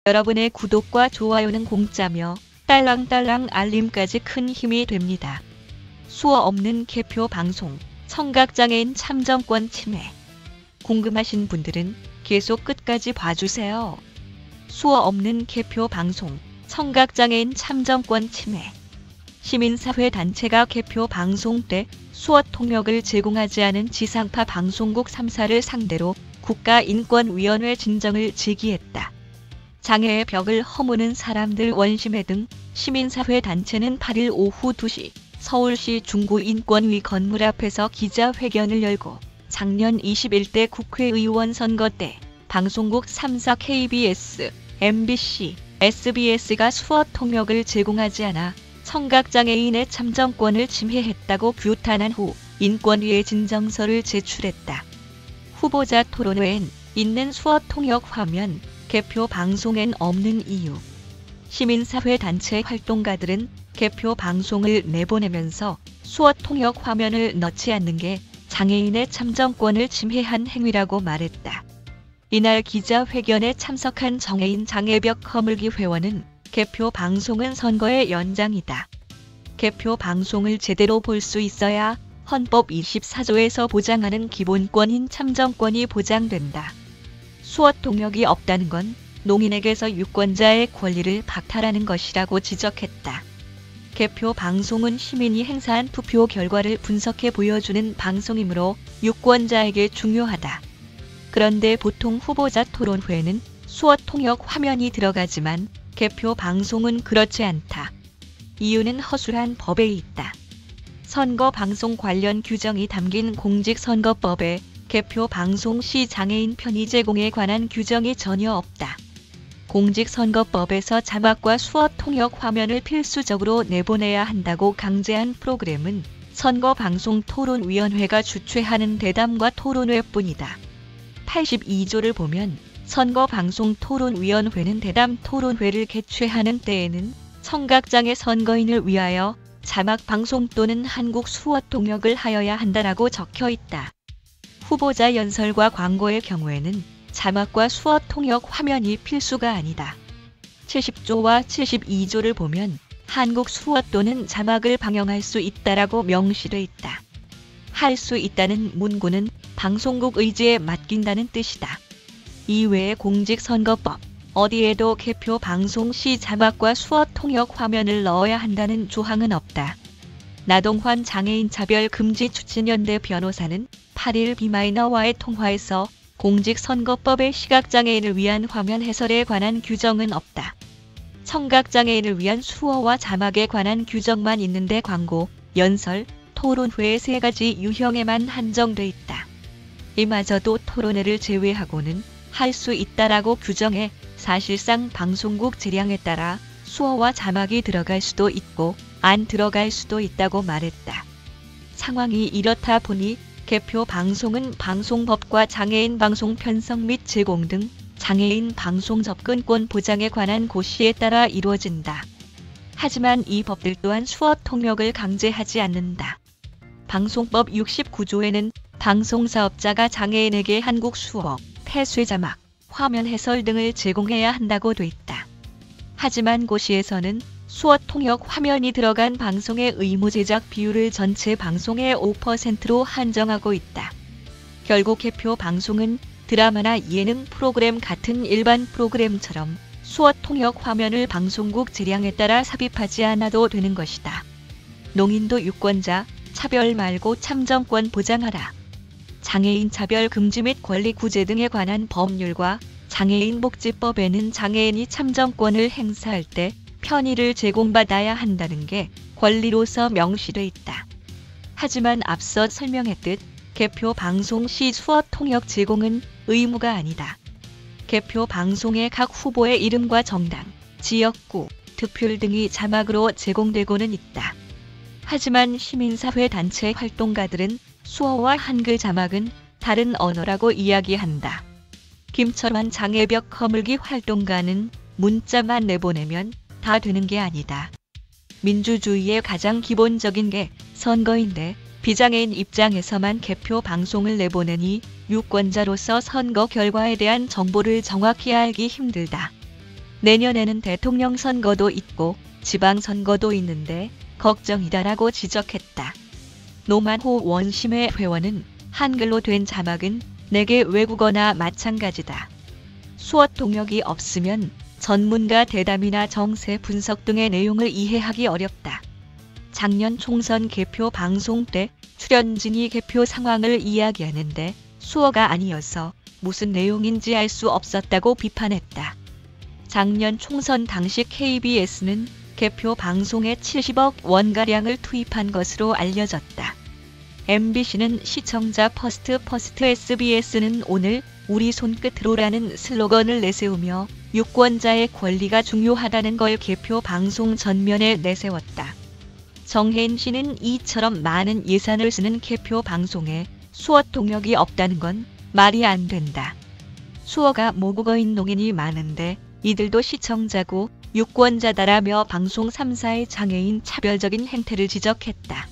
여러분의 구독과 좋아요는 공짜며 딸랑딸랑 알림까지 큰 힘이 됩니다. 수어 없는 개표 방송, 청각장애인 참정권 침해. 궁금하신 분들은 계속 끝까지 봐주세요. 수어 없는 개표 방송, 청각장애인 참정권 침해. 시민사회 단체가 개표 방송 때 수어 통역을 제공하지 않은 지상파 방송국 3사를 상대로 국가인권위원회 진정을 제기했다. 장애의 벽을 허무는 사람들 원심회 등 시민사회 단체는 8일 오후 2시 서울시 중구인권위 건물 앞에서 기자회견을 열고 작년 21대 국회의원 선거 때 방송국 3사 KBS, MBC, SBS가 수어 통역을 제공하지 않아 청각장애인의 참정권을 침해했다고 규탄한 후 인권위에 진정서를 제출했다. 후보자 토론회엔 있는 수어 통역 화면, 개표 방송엔 없는 이유. 시민사회 단체 활동가들은 개표 방송을 내보내면서 수어 통역 화면을 넣지 않는 게 장애인의 참정권을 침해한 행위라고 말했다. 이날 기자회견에 참석한 정해인 장애벽 허물기 회원은 개표 방송은 선거의 연장이다. 개표 방송을 제대로 볼 수 있어야 헌법 24조에서 보장하는 기본권인 참정권이 보장된다. 수어 통역이 없다는 건 농인에게서 유권자의 권리를 박탈하는 것이라고 지적했다. 개표 방송은 시민이 행사한 투표 결과를 분석해 보여주는 방송이므로 유권자에게 중요하다. 그런데 보통 후보자 토론회에는 수어 통역 화면이 들어가지만 개표 방송은 그렇지 않다. 이유는 허술한 법에 있다. 선거 방송 관련 규정이 담긴 공직선거법에 개표 방송 시 장애인 편의 제공에 관한 규정이 전혀 없다. 공직선거법에서 자막과 수어 통역 화면을 필수적으로 내보내야 한다고 강제한 프로그램은 선거방송토론위원회가 주최하는 대담과 토론회뿐이다. 82조를 보면 선거방송토론위원회는 대담 토론회를 개최하는 때에는 청각장애 선거인을 위하여 자막 방송 또는 한국 수어 통역을 하여야 한다라고 적혀 있다. 후보자 연설과 광고의 경우에는 자막과 수어 통역 화면이 필수가 아니다. 70조와 72조를 보면 한국 수어 또는 자막을 방영할 수 있다라고 명시돼 있다. 할 수 있다는 문구는 방송국 의지에 맡긴다는 뜻이다. 이외에 공직선거법 어디에도 개표 방송 시 자막과 수어 통역 화면을 넣어야 한다는 조항은 없다. 나동환 장애인 차별 금지 추진연대 변호사는 8일 비마이너와의 통화에서 공직선거법의 시각장애인을 위한 화면 해설에 관한 규정은 없다. 청각장애인을 위한 수어와 자막에 관한 규정만 있는데 광고, 연설, 토론회 3가지 유형에만 한정돼 있다. 이마저도 토론회를 제외하고는 할 수 있다라고 규정해 사실상 방송국 재량에 따라 수어와 자막이 들어갈 수도 있고 안 들어갈 수도 있다고 말했다. 상황이 이렇다 보니 개표 방송은 방송법과 장애인 방송 편성 및 제공 등 장애인 방송 접근권 보장에 관한 고시에 따라 이루어진다. 하지만 이 법들 또한 수어 통역을 강제하지 않는다. 방송법 69조에는 방송사업자가 장애인에게 한국 수어, 폐쇄 자막, 화면 해설 등을 제공해야 한다고 돼 있다. 하지만 고시에서는 수어 통역 화면이 들어간 방송의 의무 제작 비율을 전체 방송의 5%로 한정하고 있다. 결국 개표 방송은 드라마나 예능 프로그램 같은 일반 프로그램처럼 수어 통역 화면을 방송국 재량에 따라 삽입하지 않아도 되는 것이다. 농인도 유권자, 차별 말고 참정권 보장하라. 장애인 차별 금지 및 권리 구제 등에 관한 법률과 장애인 복지법에는 장애인이 참정권을 행사할 때 편의를 제공받아야 한다는 게 권리로서 명시돼 있다. 하지만 앞서 설명했듯 개표 방송 시 수어 통역 제공은 의무가 아니다. 개표 방송의 각 후보의 이름과 정당, 지역구, 득표율 등이 자막으로 제공되고는 있다. 하지만 시민사회 단체 활동가들은 수어와 한글 자막은 다른 언어라고 이야기한다. 김철환 장애벽 허물기 활동가는 문자만 내보내면 다 되는 게 아니다. 민주주의의 가장 기본적인 게 선거인데 비장애인 입장에서만 개표 방송을 내보내니 유권자로서 선거 결과에 대한 정보를 정확히 알기 힘들다. 내년에는 대통령 선거도 있고 지방선거도 있는데 걱정이다라고 지적했다. 노만호 원심회 회원은 한글로 된 자막은 내게 외국어나 마찬가지다. 수어 통역이 없으면 전문가 대담이나 정세 분석 등의 내용을 이해하기 어렵다. 작년 총선 개표 방송 때 출연진이 개표 상황을 이야기하는데 수어가 아니어서 무슨 내용인지 알 수 없었다고 비판했다. 작년 총선 당시 KBS는 개표 방송에 70억 원가량을 투입한 것으로 알려졌다. MBC는 시청자 퍼스트 SBS는 오늘 우리 손끝으로라는 슬로건을 내세우며 유권자의 권리가 중요하다는 걸 개표 방송 전면에 내세웠다. 정혜인 씨는 이처럼 많은 예산을 쓰는 개표 방송에 수어 통역이 없다는 건 말이 안 된다. 수어가 모국어인 농인이 많은데 이들도 시청자고 유권자다라며 방송 3사의 장애인 차별적인 행태를 지적했다.